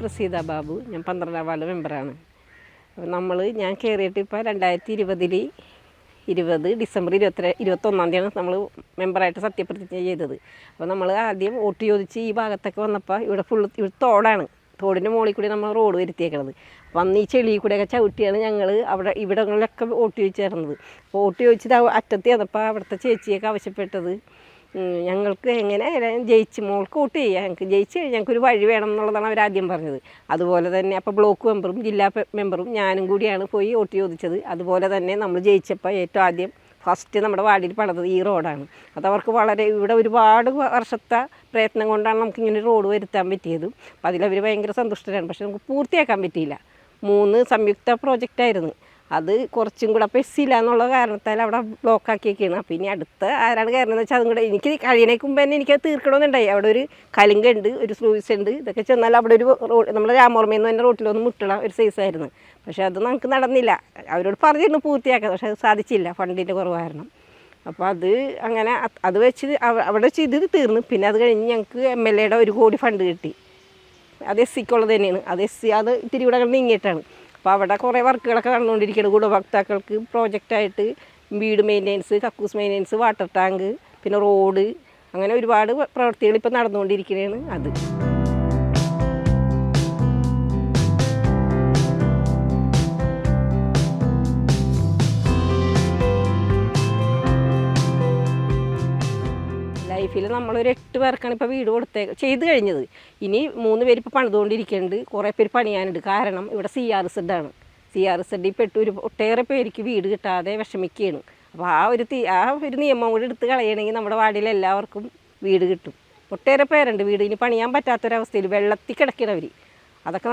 പ്രസീത ബാബു. ഞാൻ 12ാം വാർഡ് മെമ്പറാണ്. അപ്പോൾ ഞാൻ കയറിയിട്ട് ഇപ്പോൾ 2020 ഡിസംബർ 21 തീയതിയാണ് നമ്മൾ മെമ്പറായിട്ട് സത്യപ്രതിജ്ഞ ചെയ്തത്. അപ്പോൾ നമ്മൾ ആദ്യം വോട്ട് ചോദിച്ച് ഈ ഭാഗത്തൊക്കെ വന്നപ്പോൾ ഇവിടെ ഇവിടെ തോടാണ്. തോടിൻ്റെ മുകളിൽ കൂടി നമ്മൾ റോഡ് വരുത്തിയേക്കണത്. അപ്പോൾ അന്ന് ഈ ചെളിയിൽ കൂടെയൊക്കെ ചവിട്ടിയാണ് ഞങ്ങൾ ഇവിടങ്ങളിലൊക്കെ വോട്ട് ചോദിച്ചിരുന്നത്. അപ്പോൾ വോട്ട് ചോദിച്ചത് അറ്റത്ത് ചെന്നപ്പോൾ അവിടുത്തെ ചേച്ചിയൊക്കെ ആവശ്യപ്പെട്ടത് ഞങ്ങൾക്ക് എങ്ങനെ മോൾക്ക് വോട്ട് ചെയ്യുക, ഞങ്ങൾക്ക് ജയിച്ച് കഴിഞ്ഞാൽ ഞങ്ങൾക്കൊരു വഴി വേണം എന്നുള്ളതാണ് അവരാദ്യം പറഞ്ഞത്. അതുപോലെ തന്നെ അപ്പോൾ ബ്ലോക്ക് മെമ്പറും ജില്ലാ മെമ്പറും ഞാനും കൂടിയാണ് പോയി വോട്ട് ചോദിച്ചത്. അതുപോലെ തന്നെ നമ്മൾ ജയിച്ചപ്പോൾ ഏറ്റവും ആദ്യം ഫസ്റ്റ് നമ്മുടെ വാർഡിൽ പണിതത് ഈ റോഡാണ്. അതവർക്ക് ഇവിടെ ഒരുപാട് വർഷത്തെ പ്രയത്നം കൊണ്ടാണ് നമുക്കിങ്ങനെ റോഡ് വരുത്താൻ പറ്റിയത്. അപ്പോൾ അതിലവർ ഭയങ്കര സന്തുഷ്ടരാണ്. പക്ഷെ നമുക്ക് പൂർത്തിയാക്കാൻ പറ്റിയില്ല. 3 സംയുക്ത പ്രോജക്റ്റായിരുന്നു. അത് കുറച്ചും കൂടെ അപ്പോൾ എസ്സില്ല എന്നുള്ള കാരണത്താൽ അവിടെ ബ്ലോക്കാക്കിയൊക്കെയാണ്. അപ്പോൾ ഇനി അടുത്ത ആരാണ് കയറുന്നതെന്ന് വെച്ചാൽ അതും കൂടെ എനിക്ക് കഴിയണേക്ക് മുമ്പ് തന്നെ എനിക്കത് തീർക്കണമെന്നുണ്ടായി. അവിടെ ഒരു കലുങ്കുണ്ട്, ഒരു സ്ലൂയിസ് ഉണ്ട്. ഇതൊക്കെ ചെന്നാൽ അവിടെ ഒരു റോഡ് നമ്മുടെ രാമോർമയെന്ന് തന്നെ റോട്ടിലൊന്ന് മുട്ടണ ഒരു സൈസായിരുന്നു. പക്ഷേ അത് നമുക്ക് നടന്നില്ല. അവരോട് പറഞ്ഞിരുന്നു പൂർത്തിയാക്കാം, പക്ഷേ അത് സാധിച്ചില്ല, ഫണ്ടിൻ്റെ കുറവ് കാരണം. അപ്പോൾ അത് അങ്ങനെ അത് വെച്ച് അവിടെ വെച്ച് ഇത് തീർന്നു. പിന്നെ അത് കഴിഞ്ഞ് ഞങ്ങൾക്ക് MLA 1 കോടി ഫണ്ട് കിട്ടി. അത് SC-ക്കുള്ളത് തന്നെയാണ്. അത് SC അത് ഇത്തിരി കൂടെ നീങ്ങിയിട്ടാണ്. അപ്പോൾ അവിടെ കുറേ വർക്കുകളൊക്കെ നടന്നുകൊണ്ടിരിക്കുകയാണ്. ഗുണഭോക്താക്കൾക്ക് പ്രോജക്റ്റായിട്ട് വീട് മെയിൻ്റെനൻസ്, കക്കൂസ് മെയിൻ്റെനൻസ്, വാട്ടർ ടാങ്ക്, പിന്നെ റോഡ്, അങ്ങനെ ഒരുപാട് പ്രവൃത്തികൾ ഇപ്പോൾ നടന്നുകൊണ്ടിരിക്കുകയാണ്. അത് ലൈഫിൽ നമ്മളൊരു 8 പേർക്കാണ് ഇപ്പോൾ വീട് ചെയ്ത് കഴിഞ്ഞത്. ഇനി 3 പേര് ഇപ്പോൾ പണിതുകൊണ്ടിരിക്കുന്നുണ്ട്. കുറേ പേര് പണിയാനുണ്ട്. കാരണം ഇവിടെ CRZ ആണ്. CRZ പെട്ട് ഒട്ടേറെ പേർക്ക് വീട് കിട്ടാതെ വിഷമിക്കുകയാണ്. അപ്പോൾ ആ ഒരു നിയമം കൂടി എടുത്ത് കളയണമെങ്കിൽ നമ്മുടെ വാർഡിൽ എല്ലാവർക്കും വീട് കിട്ടും. ഒട്ടേറെ പേരുണ്ട് വീട് ഇനി പണിയാൻ പറ്റാത്തൊരവസ്ഥയിൽ വെള്ളത്തിൽ കിടക്കണവർ. അതൊക്കെ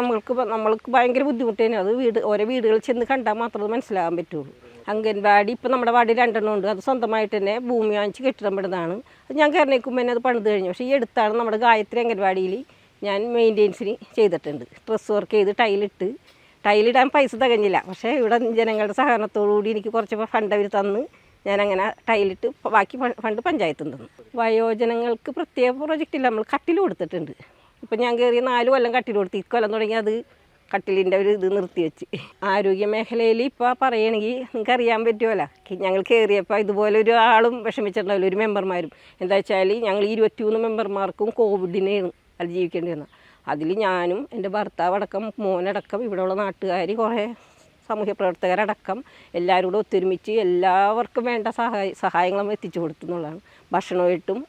നമ്മൾക്ക് ഭയങ്കര ബുദ്ധിമുട്ട് തന്നെ. അത് ഓരോ വീടുകളിൽ ചെന്ന് കണ്ടാൽ മാത്രമേ മനസ്സിലാകാൻ പറ്റുള്ളൂ. അംഗൻവാടി ഇപ്പോൾ നമ്മുടെ വാർഡിൽ 2 ഉണ്ട്. അത് സ്വന്തമായിട്ട് തന്നെ ഭൂമി വാങ്ങിച്ച് കെട്ടിടം പെടുന്നതാണ്. അത് ഞാൻ കയറിനേക്കുമ്പോൾ തന്നെ അത് പണിത് കഴിഞ്ഞു. പക്ഷേ ഈ അടുത്താണ് നമ്മുടെ ഗായത്രി അംഗൻവാടിയിൽ ഞാൻ മെയിൻ്റെനൻസിന് ചെയ്തിട്ടുണ്ട്. ഡ്രസ്സ് വർക്ക് ചെയ്ത് ടൈലിടാൻ പൈസ തികഞ്ഞില്ല. പക്ഷേ ഇവിടെ ജനങ്ങളുടെ സഹകരണത്തോടുകൂടി എനിക്ക് കുറച്ച് ഫണ്ട് അവർ തന്ന് ഞാനങ്ങനെ ടൈലിട്ട് ബാക്കി ഫണ്ട് പഞ്ചായത്തിൽ തന്നു. വയോജനങ്ങൾക്ക് പ്രത്യേക പ്രോജക്റ്റില്ല, നമ്മൾ കട്ടിൽ കൊടുത്തിട്ടുണ്ട്. ഇപ്പോൾ ഞാൻ കയറിയ 4 കൊല്ലം കട്ടിൽ കൊടുത്ത്, ഇക്കൊല്ലം തുടങ്ങി അത് കട്ടിലിൻ്റെ ഒരു ഇത് നിർത്തിവെച്ച്. ആരോഗ്യ മേഖലയിൽ ഇപ്പോൾ പറയുകയാണെങ്കിൽ നിങ്ങൾക്ക് അറിയാൻ പറ്റുമല്ലോ, ഞങ്ങൾ കയറിയപ്പോൾ ഇതുപോലെ ഒരാളും വിഷമിച്ചിട്ടുണ്ടാവില്ല, ഒരു മെമ്പർമാരും. എന്താ വെച്ചാൽ ഞങ്ങൾ 23 മെമ്പർമാർക്കും കോവിഡിനെയാണ് അതിജീവിക്കേണ്ടി വന്നത്. അതിൽ ഞാനും എൻ്റെ ഭർത്താവടക്കം മോനടക്കം ഇവിടെയുള്ള നാട്ടുകാർ, കുറേ സാമൂഹ്യ പ്രവർത്തകരടക്കം എല്ലാവരും കൂടെ ഒത്തൊരുമിച്ച് എല്ലാവർക്കും വേണ്ട സഹായങ്ങൾ നമ്മൾ എത്തിച്ചു കൊടുത്തു എന്നുള്ളതാണ്. ഭക്ഷണമായിട്ടും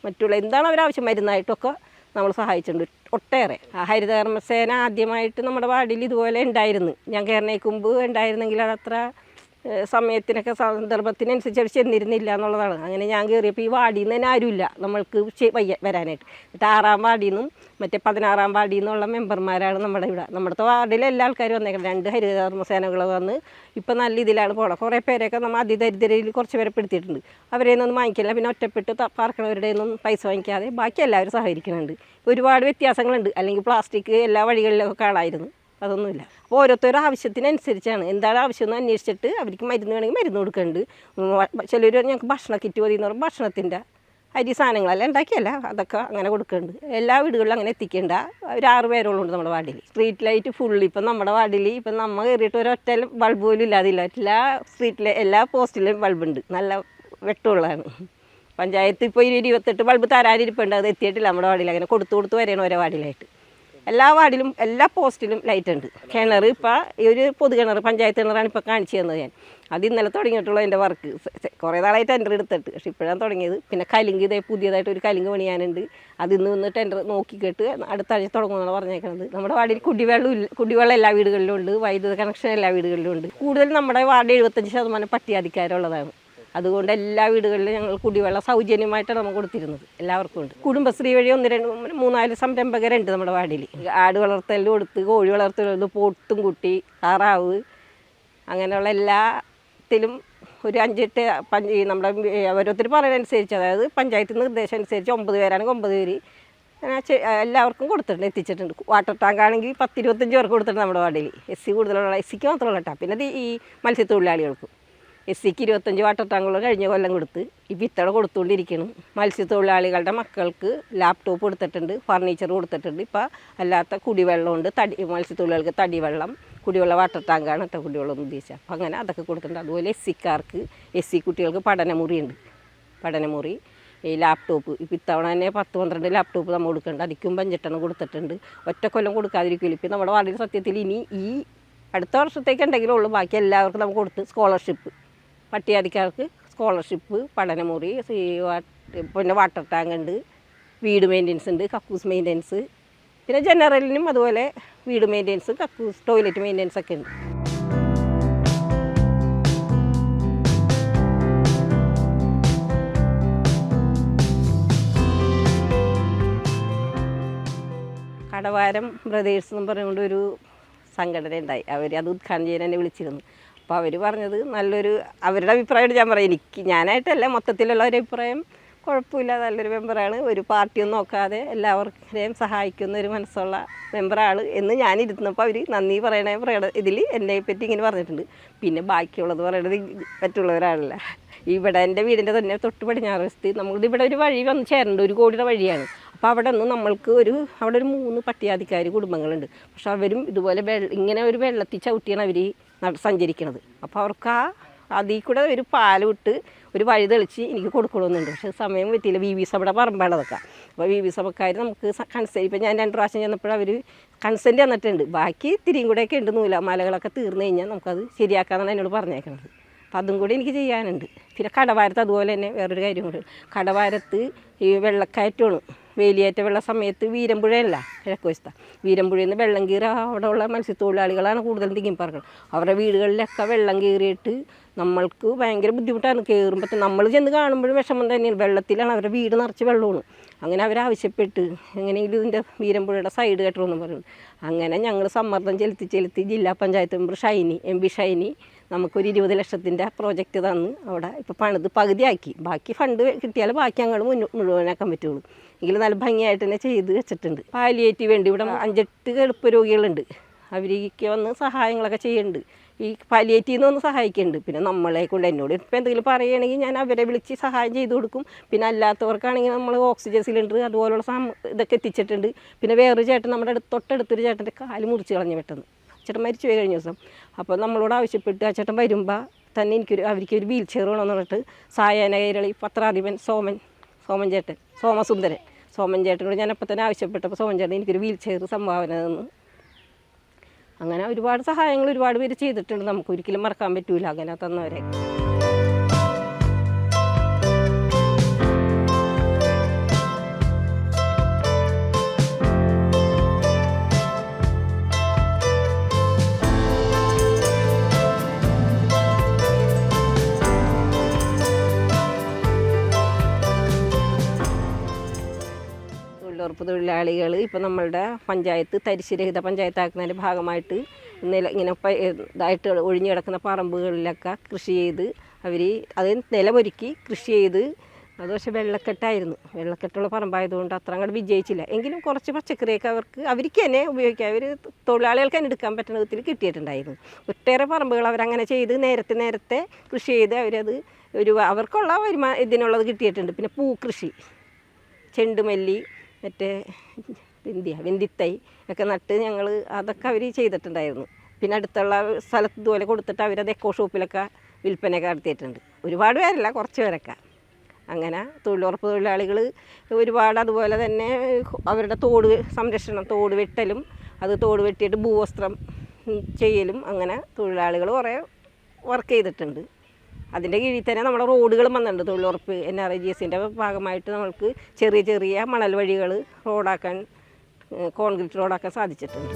മറ്റുള്ള എന്താണ് അവരാവശ്യം മരുന്നായിട്ടൊക്കെ നമ്മൾ സഹായിച്ചിട്ടുണ്ട് ഒട്ടേറെ. ഹരിതകർമ്മസേന ആദ്യമായിട്ട് നമ്മുടെ വാർഡിൽ ഇതുപോലെ ഉണ്ടായിരുന്നു. ഞാൻ കയറിനേക്ക് മുമ്പ് ഉണ്ടായിരുന്നെങ്കിൽ അതത്ര സമയത്തിനൊക്കെ സന്ദർഭത്തിനനുസരിച്ച് അവർ ചെന്നിരുന്നില്ല എന്നുള്ളതാണ്. അങ്ങനെ ഞാൻ കയറിയപ്പോൾ ഈ വാർഡിൽ നിന്ന് തന്നെ ആരുമില്ല നമ്മൾക്ക് വരാനായിട്ട്. 6ാം വാർഡിൽ നിന്നും മറ്റേ 16ാം വാർഡിൽ നിന്നുള്ള മെമ്പർമാരാണ് നമ്മുടെ വാർഡിലെ എല്ലാ ആൾക്കാരും വന്നേക്കുന്നത്. 2 ഹരിതകർമ്മസേനകൾ വന്ന് ഇപ്പം നല്ല ഇതിലാണ് പോകണം. കുറേ പേരെയൊക്കെ നമ്മൾ അതിദരിദ്രയിൽ കുറച്ച് പേരെ പെടുത്തിയിട്ടുണ്ട്. അവരെയൊന്നും വാങ്ങിക്കില്ല. പിന്നെ ഒറ്റപ്പെട്ട് പാർക്കണവരുടെ ഒന്നും പൈസ വാങ്ങിക്കാതെ ബാക്കി എല്ലാവരും സഹകരിക്കുന്നുണ്ട്. ഒരുപാട് വ്യത്യാസങ്ങളുണ്ട്. അല്ലെങ്കിൽ പ്ലാസ്റ്റിക് എല്ലാ വഴികളിലൊക്കെ കാണാമായിരുന്നു. അതൊന്നുമില്ല. അപ്പോൾ ഓരോരുത്തരുടെ ആവശ്യത്തിനനുസരിച്ചാണ്. എന്താണ് ആവശ്യമെന്ന് അന്വേഷിച്ചിട്ട് അവർക്ക് മരുന്ന് വേണമെങ്കിൽ മരുന്ന് കൊടുക്കുന്നുണ്ട്. ചിലർ ഞങ്ങൾക്ക് ഭക്ഷണ കിറ്റ് മതി എന്ന് പറയുമ്പോൾ ഭക്ഷണത്തിൻ്റെ അരി സാധനങ്ങളെല്ലാം ഉണ്ടാക്കിയല്ല അതൊക്കെ അങ്ങനെ കൊടുക്കുന്നുണ്ട്. എല്ലാ വീടുകളിലും അങ്ങനെ എത്തിക്കേണ്ട ഒരു 6 പേരോളുണ്ട് നമ്മുടെ വാർഡിൽ. സ്ട്രീറ്റ് ലൈറ്റ് ഫുള്ള് ഇപ്പം നമ്മുടെ വാർഡിൽ ഇപ്പം നമ്മൾ കയറിയിട്ട് ഒരൊറ്റ ബൾബ് പോലും ഇല്ലാതില്ല. എല്ലാ സ്ട്രീറ്റിലെ എല്ലാ പോസ്റ്റിലും ബൾബുണ്ട്, നല്ല വെട്ടമുള്ളതാണ്. പഞ്ചായത്ത് ഇപ്പോൾ 28 ബൾബ് തരാനിരിപ്പുണ്ട്. അത് എത്തിയിട്ടില്ല നമ്മുടെ വാർഡിൽ. അങ്ങനെ കൊടുത്തു വരെയാണ് ഓരോ വാർഡിലായിട്ട്. എല്ലാ വാർഡിലും എല്ലാ പോസ്റ്റിലും ലൈറ്റ് ഉണ്ട്. കിണർ ഇപ്പോൾ ഈ ഒരു പൊതു കിണർ, പഞ്ചായത്ത് കിണറാണ് ഇപ്പോൾ കാണിച്ചു തന്നത് ഞാൻ. അത് ഇന്നലെ തുടങ്ങിയിട്ടുള്ള എൻ്റെ വർക്ക്. കുറേ നാളായി ടെൻഡർ എടുത്തിട്ട്, പക്ഷേ ഇപ്പോഴാണ് തുടങ്ങിയത്. പിന്നെ കലിങ്ക് പുതിയതായിട്ട് ഒരു കലിങ്ക് പണിയാനുണ്ട്. അത് ഇന്ന് ടെൻഡർ നോക്കിക്കേട്ട് അടുത്ത ആഴ്ച തുടങ്ങുമെന്നാണ് പറഞ്ഞേക്കുന്നത്. നമ്മുടെ വാർഡിൽ കുടിവെള്ളം എല്ലാ വീടുകളിലും ഉണ്ട്, വൈദ്യുത കണക്ഷൻ എല്ലാ വീടുകളിലും ഉണ്ട്. കൂടുതൽ നമ്മുടെ വാർഡ് 75% പട്ടികജാതിക്കാരുള്ളതാണ്. അതുകൊണ്ട് എല്ലാ വീടുകളിലും ഞങ്ങൾ കുടിവെള്ളം സൗജന്യമായിട്ടാണ് നമ്മൾ കൊടുത്തിരുന്നത്. എല്ലാവർക്കും ഉണ്ട്. കുടുംബശ്രീ വഴി 3-4 സംരംഭകരുണ്ട് നമ്മുടെ വാർഡിൽ. ആട് വളർത്തൽ കൊടുത്ത്, കോഴി വളർത്തൽ കൊടുത്ത്, പോത്തും കുട്ടി, താറാവ്, അങ്ങനെയുള്ള എല്ലാത്തിലും ഒരു 5-8 നമ്മുടെ ഓരോരുത്തർ പറയുന്നതനുസരിച്ച്, അതായത് പഞ്ചായത്ത് നിർദ്ദേശം അനുസരിച്ച് 9 പേരാണെങ്കിൽ 9 പേര് എല്ലാവർക്കും കൊടുത്തിട്ടുണ്ട്, എത്തിച്ചിട്ടുണ്ട്. വാട്ടർ ടാങ്ക് ആണെങ്കിൽ 10-25 പേർക്ക് കൊടുത്തിട്ടുണ്ട് നമ്മുടെ വാർഡിൽ. SC കൂടുതലുള്ള SCക്ക് മാത്രമല്ല കേട്ടോ. പിന്നെ ഈ മത്സ്യത്തൊഴിലാളികൾക്കും SC-ക്ക് 25 വാട്ടർ ടാങ്കുകൾ കഴിഞ്ഞ കൊല്ലം കൊടുത്ത് ഇപ്പോൾ ഇത്തവണ കൊടുത്തുകൊണ്ടിരിക്കണം. മത്സ്യത്തൊഴിലാളികളുടെ മക്കൾക്ക് ലാപ്ടോപ്പ് കൊടുത്തിട്ടുണ്ട്, ഫർണിച്ചർ കൊടുത്തിട്ടുണ്ട്. ഇപ്പോൾ അല്ലാത്ത കുടിവെള്ളമുണ്ട്, മത്സ്യത്തൊഴിലാളികൾക്ക് തടിവെള്ളം, കുടിവെള്ള വാട്ടർ ടാങ്കാണ് കേട്ടോ, കുടിവെള്ളം എന്ന് ഉദ്ദേശിച്ചത്. അപ്പോൾ അങ്ങനെ അതൊക്കെ കൊടുത്തിട്ടുണ്ട്. അതുപോലെ SC കുട്ടികൾക്ക് പഠനമുറിയുണ്ട്, പഠനമുറി. ഈ ലാപ്ടോപ്പ് ഇപ്പോൾ ഇത്തവണ തന്നെ 10-12 ലാപ്ടോപ്പ് നമ്മൾ കൊടുക്കുന്നുണ്ട്. അതിക്കും 5-8 കൊടുത്തിട്ടുണ്ട്. ഒറ്റ കൊല്ലം കൊടുക്കാതിരിക്കില്ല. ഇപ്പോൾ നമ്മുടെ വാർഡിൽ സത്യത്തിൽ ഇനി ഈ അടുത്ത വർഷത്തേക്ക് ഉണ്ടെങ്കിലും ഉള്ളൂ, ബാക്കി എല്ലാവർക്കും നമുക്ക് കൊടുത്ത് സ്കോളർഷിപ്പ്, പട്ടികജാതിക്കാർക്ക് സ്കോളർഷിപ്പ്, പഠനമുറി, പിന്നെ വാട്ടർ ടാങ്ക് ഉണ്ട്, വീട് മെയിൻ്റെനൻസ് ഉണ്ട്, കക്കൂസ് മെയിൻ്റെനൻസ്, പിന്നെ ജനറലിനും അതുപോലെ വീട് മെയിൻ്റെനൻസ്, കക്കൂസ്, ടോയ്ലറ്റ് മെയിൻ്റെനൻസ് ഒക്കെ ഉണ്ട്. കടവാരം ബ്രദേഴ്സ് എന്ന് പറഞ്ഞുകൊണ്ട് ഒരു സംഘടന ഉണ്ടായി. അവർ അത് ഉദ്ഘാടനം ചെയ്യാൻ എന്നെ വിളിച്ചിരുന്നു. അപ്പോൾ അവർ പറഞ്ഞത് നല്ലൊരു, അവരുടെ അഭിപ്രായമായിട്ട് ഞാൻ പറയാം, ഞാനായിട്ടല്ല, മൊത്തത്തിലുള്ള ഒരു അഭിപ്രായം, കുഴപ്പമില്ല, നല്ലൊരു മെമ്പറാണ്, ഒരു പാർട്ടിയൊന്നും നോക്കാതെ എല്ലാവർക്കും സഹായിക്കുന്ന ഒരു മനസ്സുള്ള മെമ്പറാണ് എന്ന് ഞാനിരുന്നപ്പോൾ അവർ നന്ദി പറയണ ഇതിൽ എന്നെ പറ്റി ഇങ്ങനെ പറഞ്ഞിട്ടുണ്ട്. പിന്നെ ബാക്കിയുള്ളത് പറയണത് മറ്റുള്ളവരാണല്ല. ഇവിടെ എൻ്റെ വീടിൻ്റെ തന്നെ തൊട്ട് പടിഞ്ഞാറ് വശത്ത് നമ്മളുടെ ഇവിടെ ഒരു വഴി വന്ന് ചേരേണ്ട 1 കോടിയുടെ വഴിയാണ്. അപ്പോൾ അവിടെ നിന്ന് നമ്മൾക്ക് അവിടെ ഒരു 3 പട്ടികജാതിക്കാർ കുടുംബങ്ങളുണ്ട്. പക്ഷെ അവരും ഇതുപോലെ ഇങ്ങനെ ഒരു വെള്ളത്തിൽ ചവിട്ടിയാണ് അവർ സഞ്ചരിക്കുന്നത്. അപ്പോൾ അവർക്ക് അതിൽ കൂടെ ഒരു പാല് വിട്ട് ഒരു വഴി തെളിച്ച് എനിക്ക് കൊടുക്കണമെന്നുണ്ട്. പക്ഷേ സമയം പറ്റിയില്ല. VV സഭയുടെ പറമ്പാണ് അതൊക്കെ. അപ്പോൾ VV സഭക്കാർ നമുക്ക് കൺസെൻറ്റ്, ഇപ്പോൾ ഞാൻ 2 പ്രാവശ്യം ചെന്നപ്പോൾ അവർ കൺസെൻറ്റ് തന്നിട്ടുണ്ട്. ബാക്കി ഇത്തിരിയും കൂടെയൊക്കെ ഉണ്ട്, നൂലാമാലകളൊക്കെ തീർന്നു കഴിഞ്ഞാൽ നമുക്കത് ശരിയാക്കാമെന്നാണ് എന്നോട് പറഞ്ഞേക്കുന്നത്. അപ്പം അതും കൂടി എനിക്ക് ചെയ്യാനുണ്ട്. പിന്നെ കടവാരത്ത് അതുപോലെ തന്നെ വേറൊരു കാര്യം കൂടി, കടവാരത്ത് ഈ വെള്ളക്കയറ്റമാണ്, വേലിയേറ്റ വെള്ള സമയത്ത് വീരമ്പുഴയല്ല കിഴക്ക് വശത്താണ്, വീരമ്പുഴയിൽ നിന്ന് വെള്ളം കയറി അവിടെയുള്ള മത്സ്യത്തൊഴിലാളികളാണ് കൂടുതലും തിങ്ങിപ്പറക്കുന്നത്. അവരുടെ വീടുകളിലൊക്കെ വെള്ളം കയറിയിട്ട് നമ്മൾക്ക് ഭയങ്കര ബുദ്ധിമുട്ടാണ്. കയറുമ്പോൾ നമ്മൾ ചെന്ന് കാണുമ്പോഴും വിഷമം തന്നെയാണ്. വെള്ളത്തിലാണ്, അവരുടെ വീട് നിറച്ച് വെള്ളമാണ്. അങ്ങനെ അവരാവശ്യപ്പെട്ട് എങ്ങനെയെങ്കിലും ഇതിൻ്റെ വീരമ്പുഴയുടെ സൈഡ് കെട്ടണമെന്ന് പറയുന്നു. അങ്ങനെ ഞങ്ങൾ സമ്മർദ്ദം ചെലുത്തി ജില്ലാ പഞ്ചായത്ത് മെമ്പർ MP ഷൈനി നമുക്കൊരു 20 ലക്ഷത്തിൻ്റെ പ്രോജക്റ്റ് തന്ന് അവിടെ ഇപ്പോൾ പണിത് പകുതിയാക്കി. ബാക്കി ഫണ്ട് കിട്ടിയാൽ ബാക്കി ഞങ്ങൾ മുഴുവനാക്കാൻ പറ്റുള്ളൂ. എങ്കിലും നല്ല ഭംഗിയായിട്ട് തന്നെ ചെയ്ത് വെച്ചിട്ടുണ്ട്. പാലിയേറ്റീവ് വേണ്ടി ഇവിടെ 5-8 കിടപ്പ് രോഗികളുണ്ട്. അവർക്ക് വന്ന് സഹായങ്ങളൊക്കെ ചെയ്യുന്നുണ്ട്. ഈ പാലിയേറ്റീവ് നിന്ന് വന്ന് സഹായിക്കുന്നുണ്ട്. പിന്നെ നമ്മളെ കൊണ്ട് എന്നോട് ഇപ്പോൾ എന്തെങ്കിലും പറയുകയാണെങ്കിൽ ഞാൻ അവരെ വിളിച്ച് സഹായം ചെയ്ത് കൊടുക്കും. പിന്നെ അല്ലാത്തവർക്കാണെങ്കിൽ നമ്മൾ ഓക്സിജൻ സിലിണ്ടർ അതുപോലുള്ള ഇതൊക്കെ എത്തിച്ചിട്ടുണ്ട്. പിന്നെ വേറൊരു ചേട്ടൻ നമ്മുടെ തൊട്ടടുത്തൊരു ചേട്ടൻ്റെ കാല് മുറിച്ച് കളഞ്ഞ് പെട്ടെന്ന്, ചേട്ടൻ മരിച്ചു പോയി കഴിഞ്ഞ ദിവസം. അപ്പോൾ നമ്മളോട് ആവശ്യപ്പെട്ട് ആ ചേട്ടൻ വരുമ്പോൾ തന്നെ അവർക്കൊരു വീൽ ചെയർ വേണമെന്ന് പറഞ്ഞിട്ട് സായാഹ്ന കൈരളി പത്രാധിപൻ സോമൻ ചേട്ടനോട് ഞാൻ അപ്പം തന്നെ ആവശ്യപ്പെട്ടപ്പോൾ സോമൻ ചേട്ടൻ എനിക്കൊരു വീൽ ചെയർ സംഭാവന തന്നു. അങ്ങനെ ഒരുപാട് സഹായങ്ങൾ ഒരുപാട് പേര് ചെയ്തിട്ടുണ്ട്. നമുക്ക് ഒരിക്കലും മറക്കാൻ പറ്റൂല അങ്ങനെ തന്നവരെ. തൊഴിലുറപ്പ് തൊഴിലാളികൾ ഇപ്പോൾ നമ്മളുടെ പഞ്ചായത്ത് തരിശുരഹിത പഞ്ചായത്താക്കുന്നതിൻ്റെ ഭാഗമായിട്ട് ഇങ്ങനെ ഇതായിട്ട് ഒഴിഞ്ഞു കിടക്കുന്ന പറമ്പുകളിലൊക്കെ കൃഷി ചെയ്ത് അത് നിലമൊരുക്കി കൃഷി ചെയ്ത്. അത് പക്ഷേ വെള്ളക്കെട്ടുള്ള പറമ്പായതുകൊണ്ട് അത്ര അങ്ങോട്ട് വിജയിച്ചില്ല. എങ്കിലും കുറച്ച് പച്ചക്കറിയൊക്കെ അവർക്ക് തന്നെ ഉപയോഗിക്കാം. തൊഴിലാളികൾക്ക് തന്നെ എടുക്കാൻ പറ്റുന്ന വിധത്തിൽ കിട്ടിയിട്ടുണ്ടായിരുന്നു. ഒട്ടേറെ പറമ്പുകൾ അവരങ്ങനെ ചെയ്ത് നേരത്തെ കൃഷി ചെയ്ത് അവരത് അവർക്കുള്ള ഇതിനുള്ളത് കിട്ടിയിട്ടുണ്ട്. പിന്നെ പൂക്കൃഷി, ചെണ്ടുമല്ലി, മറ്റേ വെന്തിത്തൈ ഒക്കെ നട്ട് അതൊക്കെ അവർ ചെയ്തിട്ടുണ്ടായിരുന്നു. പിന്നെ അടുത്തുള്ള സ്ഥലത്ത് ഇതുപോലെ കൊടുത്തിട്ട് അവരത് എക്കോ ഷോപ്പിലൊക്കെ വിൽപ്പനയൊക്കെ നടത്തിയിട്ടുണ്ട്. ഒരുപാട് പേരല്ല, കുറച്ച് പേരൊക്കെ. അങ്ങനെ തൊഴിലുറപ്പ് തൊഴിലാളികൾ ഒരുപാട് അതുപോലെ തന്നെ അവരുടെ സംരക്ഷണം, തോട് വെട്ടലും, തോട് വെട്ടിയിട്ട് ഭൂവസ്ത്രം ചെയ്യലും, അങ്ങനെ തൊഴിലാളികൾ കുറേ വർക്ക് ചെയ്തിട്ടുണ്ട്. അതിൻ്റെ കീഴിൽ തന്നെ നമ്മുടെ റോഡുകളും വന്നിട്ടുണ്ട്. തൊഴിലുറപ്പ് NRIGSൻ്റെ ഭാഗമായിട്ട് നമ്മൾക്ക് ചെറിയ മണൽ വഴികൾ കോൺക്രീറ്റ് റോഡാക്കാൻ സാധിച്ചിട്ടുണ്ട്.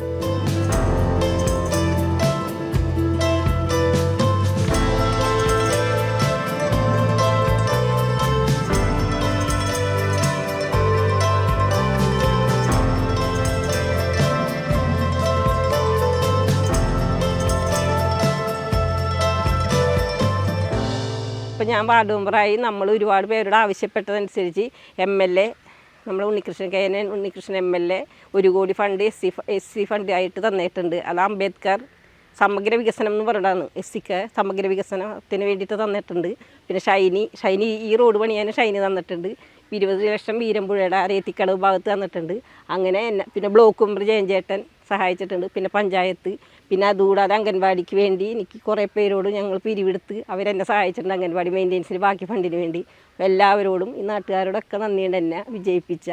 ഇപ്പോൾ ഞാൻ വാർഡ് മെമ്പറായി നമ്മൾ ഒരുപാട് പേരോട് ആവശ്യപ്പെട്ടതനുസരിച്ച് MLA നമ്മൾ ഉണ്ണികൃഷ്ണൻ MLA 1 കോടി ഫണ്ട് SC ഫണ്ട് ആയിട്ട് തന്നിട്ടുണ്ട്. അത് അംബേദ്കർ സമഗ്ര വികസനം എന്ന് പറഞ്ഞതാണ് SCക്ക് സമഗ്ര വികസനത്തിന് വേണ്ടിയിട്ട് തന്നിട്ടുണ്ട്. പിന്നെ ഷൈനി ഈ റോഡ് പണിയാൻ ഷൈനി തന്നിട്ടുണ്ട്. 20 ലക്ഷം വീരമ്പുഴയുടെ അരയത്തിക്കടവ് ഭാഗത്ത് തന്നിട്ടുണ്ട്. അങ്ങനെ പിന്നെ ബ്ലോക്ക് മെമ്പർ ജയൻചേട്ടൻ സഹായിച്ചിട്ടുണ്ട്. പിന്നെ പഞ്ചായത്ത്, പിന്നെ അതുകൂടാതെ അംഗൻവാടിക്ക് വേണ്ടി എനിക്ക് കുറേ പേരോട് ഞങ്ങൾ പിരിവെടുത്ത് അവരെന്നെ സഹായിച്ചിട്ടുണ്ട്. അംഗൻവാടി മെയിൻ്റെനൻസിന് ബാക്കി ഫണ്ടിന് വേണ്ടി. എല്ലാവരോടും ഈ നാട്ടുകാരോടൊക്കെ നന്ദിയുണ്ട്. എന്നെ വിജയിപ്പിച്ച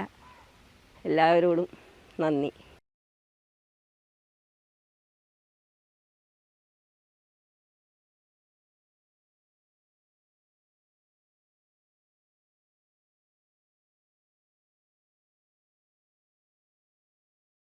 എല്ലാവരോടും നന്ദി.